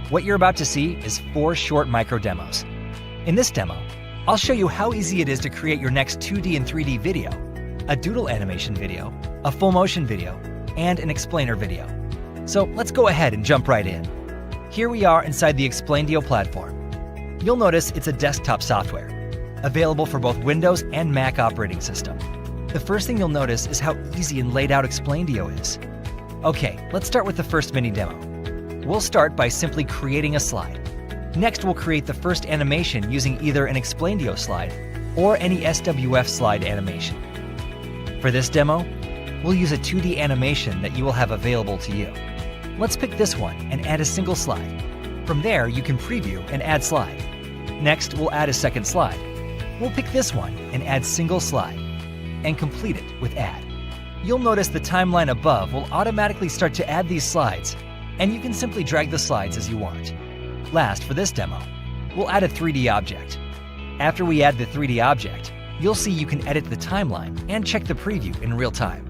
What you're about to see is 4 short micro demos. In this demo, I'll show you how easy it is to create your next 2D and 3D video, a doodle animation video, a full motion video, and an explainer video. So let's go ahead and jump right in. Here we are inside the Explaindio platform. You'll notice it's a desktop software, available for both Windows and Mac operating system. The first thing you'll notice is how easy and laid out Explaindio is. Okay, let's start with the first mini demo. We'll start by simply creating a slide. Next, we'll create the first animation using either an Explaindio slide or any SWF slide animation. For this demo, we'll use a 2D animation that you will have available to you. Let's pick this one and add a single slide. From there, you can preview and add slide. Next, we'll add a second slide. We'll pick this one and add single slide, and complete it with add. You'll notice the timeline above will automatically start to add these slides, and you can simply drag the slides as you want. Last, for this demo, we'll add a 3D object. After we add the 3D object, you'll see you can edit the timeline and check the preview in real time.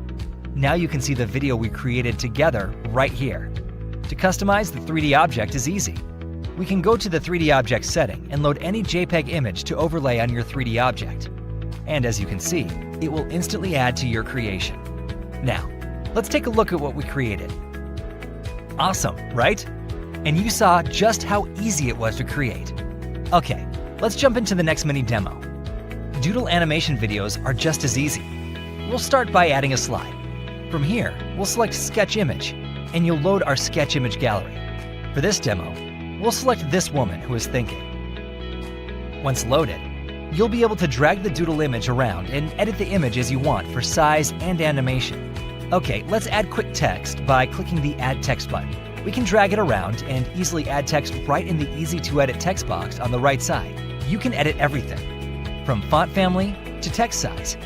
Now you can see the video we created together right here. To customize the 3D object is easy. We can go to the 3D object setting and load any JPEG image to overlay on your 3D object. And as you can see, it will instantly add to your creation. Now, let's take a look at what we created. Awesome, right? And you saw just how easy it was to create. Okay, let's jump into the next mini demo. Doodle animation videos are just as easy. We'll start by adding a slide. From here, we'll select Sketch Image, and you'll load our Sketch Image gallery. For this demo, we'll select this woman who is thinking. Once loaded, you'll be able to drag the doodle image around and edit the image as you want for size and animation. Okay, let's add quick text by clicking the Add Text button. We can drag it around and easily add text right in the Easy to Edit text box on the right side. You can edit everything, from font family to text size.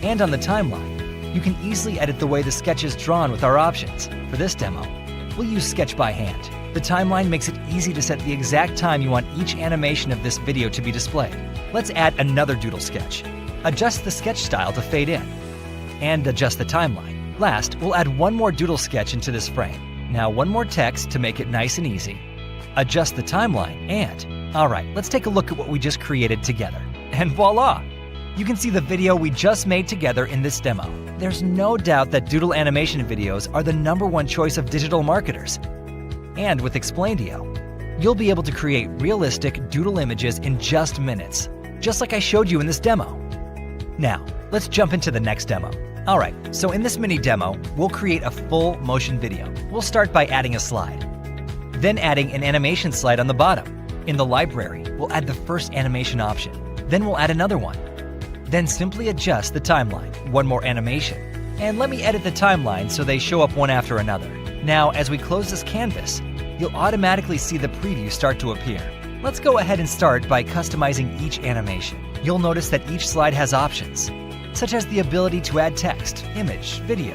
And on the timeline, you can easily edit the way the sketch is drawn with our options. For this demo, we'll use Sketch by Hand. The timeline makes it easy to set the exact time you want each animation of this video to be displayed. Let's add another doodle sketch. Adjust the sketch style to fade in, and adjust the timeline. Last, we'll add one more doodle sketch into this frame. Now one more text to make it nice and easy. Adjust the timeline, and alright, let's take a look at what we just created together. And voila! You can see the video we just made together in this demo. There's no doubt that doodle animation videos are the #1 choice of digital marketers. And with Explaindio, you'll be able to create realistic doodle images in just minutes, just like I showed you in this demo. Now, let's jump into the next demo. Alright, so in this mini demo, we'll create a full motion video. We'll start by adding a slide, then adding an animation slide on the bottom. In the library, we'll add the first animation option, then we'll add another one. Then simply adjust the timeline, one more animation. And let me edit the timeline so they show up one after another. Now, as we close this canvas, you'll automatically see the preview start to appear. Let's go ahead and start by customizing each animation. You'll notice that each slide has options, such as the ability to add text, image, video,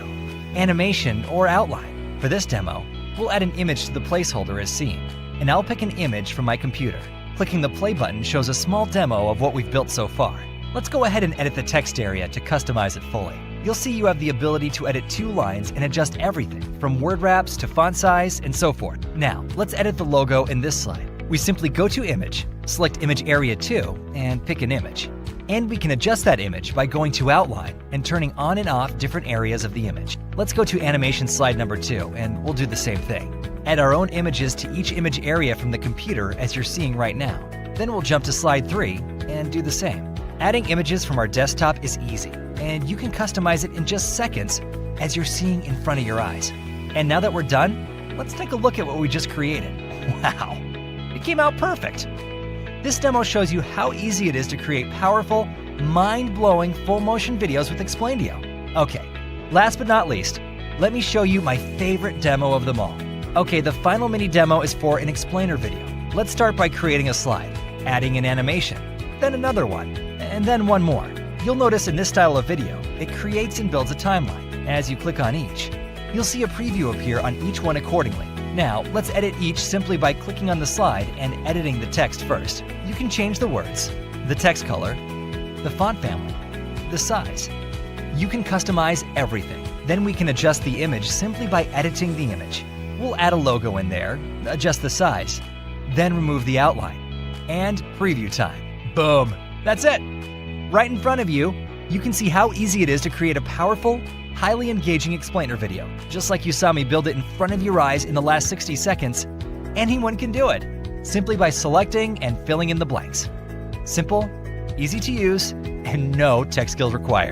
animation, or outline. For this demo, we'll add an image to the placeholder as seen, and I'll pick an image from my computer. Clicking the play button shows a small demo of what we've built so far. Let's go ahead and edit the text area to customize it fully. You'll see you have the ability to edit 2 lines and adjust everything from word wraps to font size and so forth. Now, let's edit the logo in this slide. We simply go to Image, select Image Area 2, and pick an image. And we can adjust that image by going to Outline and turning on and off different areas of the image. Let's go to Animation slide number 2, and we'll do the same thing. Add our own images to each image area from the computer as you're seeing right now. Then we'll jump to slide 3 and do the same. Adding images from our desktop is easy, and you can customize it in just seconds as you're seeing in front of your eyes. And now that we're done, let's take a look at what we just created. Wow, it came out perfect. This demo shows you how easy it is to create powerful, mind-blowing full motion videos with Explaindio. Okay, last but not least, let me show you my favorite demo of them all. Okay, the final mini demo is for an explainer video. Let's start by creating a slide, adding an animation, then another one, and then one more. You'll notice in this style of video, it creates and builds a timeline. As you click on each, you'll see a preview appear on each one accordingly. Now, let's edit each simply by clicking on the slide and editing the text first. You can change the words, the text color, the font family, the size. You can customize everything. Then we can adjust the image simply by editing the image. We'll add a logo in there, adjust the size, then remove the outline, and preview time. Boom! That's it! Right in front of you, you can see how easy it is to create a powerful, highly engaging explainer video. Just like you saw me build it in front of your eyes in the last 60 seconds, anyone can do it, simply by selecting and filling in the blanks. Simple, easy to use, and no tech skills required.